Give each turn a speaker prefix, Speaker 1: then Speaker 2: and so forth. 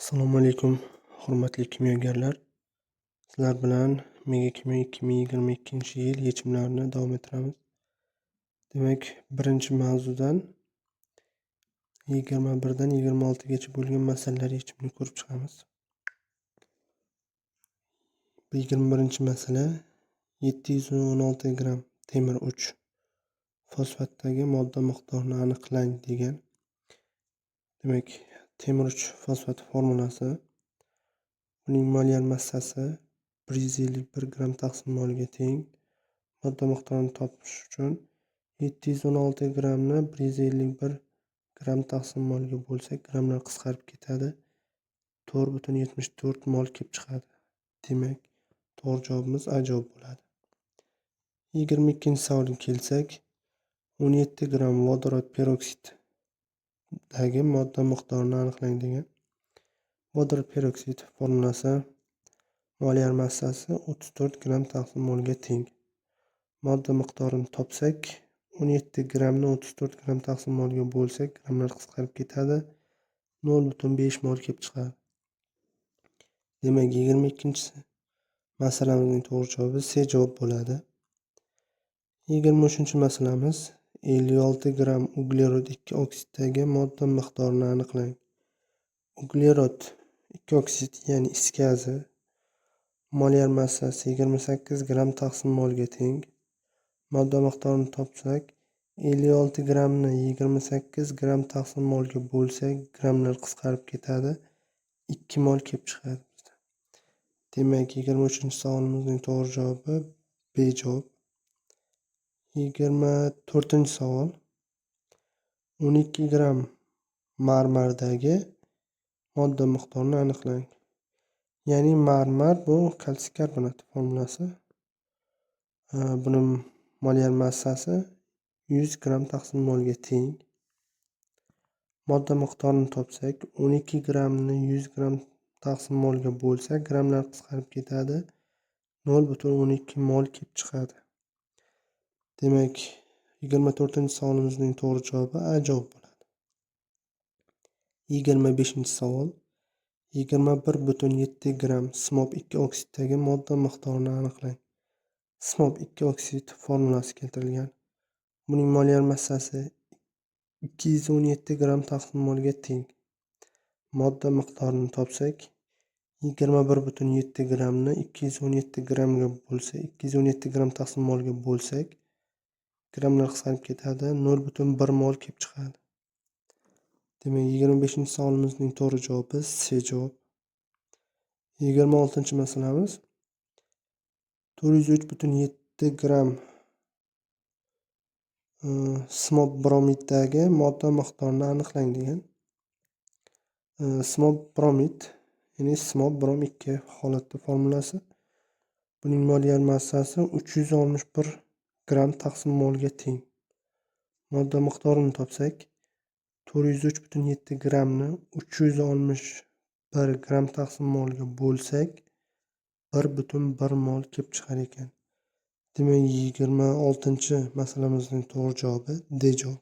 Speaker 1: Assalomu alaykum, hurmatli kimyogarlar. Sizlar bilan Megakimyo 2022-yil yechimlarini davom ettiramiz. Demak, birinchi mavzudan 21dan 26gacha bo'lgan masalalar yechimini ko'rib chiqamiz. 21-masala 716 gramm temir 3 fosfatdagi modda miqdorini aniqlang degan. Demak, temir 3 fosfati formulasi, uning molyar massasi 151 gramm taqsim molga teng. Modda miqdorini topish uchun 716 grammni 151 gramm taqsim molga bo'lsak, grammlar qisqarib ketadi. 4,74 mol kelib chiqadi. Demak, to'g'ri javobimiz A javob bo'ladi. 22-savolga kelsak, 17 gramm vodorod peroksididagi modda miqdorini aniqlang degan. Vodorod peroksid formulasi, molyar massasi 34 gramm taqsim molga teng. Modda miqdorini topsak, 17 grammni 34 gramm taqsim molga bo'lsak, grammlar qisqarib ketadi. 0,5 mol kelib chiqadi. Demak, 22-masalamizning to'g'ri javobi C javob bo'ladi. 23-masalamiz 56 gramm uglerod 2 oksiddagi modda miqdorini aniqlang. Uglerod 2 oksid, ya'ni is gazi, molyar massasi 28 gramm taqsim molga teng. Modda miqdorini topsak, 56 grammni 28 gramm taqsim molga bo'lsak, grammlar qisqarib ketadi. 2 mol kelib chiqadi. Demak, 23-savolimizning to'g'ri javobi B javob. 24-savol. 12 gramm marmardagi modda miqdorini aniqlang. Ya'ni marmar bu kalsiy karbonat formulasi. Buni molyar massasi 100 gramm taqsim molga teng. Modda miqdorini topsak, 12 grammni 100 gramm taqsim molga bo'lsak, grammlar qisqarib ketadi. 0,12 mol kelib chiqadi. Demak, 24-savolimizning to'g'ri javobi A javob bo'ladi. 25-savol. 21,7 gramm smob 2 oksiddagi modda miqdorini aniqlang. Smob 2 oksid formulasi keltirilgan. Buning molyar massasi 217 gramm taqsim molga teng. Modda miqdorini topsak, 21,7 grammni 217 grammga bo'lsa, 217 gramm taqsim molga bo'lsak, grammlar qisqarib ketadi. 0,1 mol kelib chiqadi. Demak, 25-savolimizning to'g'ri javobi C javob. 26-masalamiz 403,7 gramm smob bromiddagi modda miqdorini aniqlang degan. Smob bromid, ya'ni smob brom 2 holatda formulasi. Buning molyar massasi 361 gramm taqsim molga teng. Modda miqdorini topsak, 403,7 grammni 361 gramm taqsim molga bo'lsak, 1,1 mol kelib chiqar ekan. Demak, 26-masalamizning to'g'ri javobi D javob.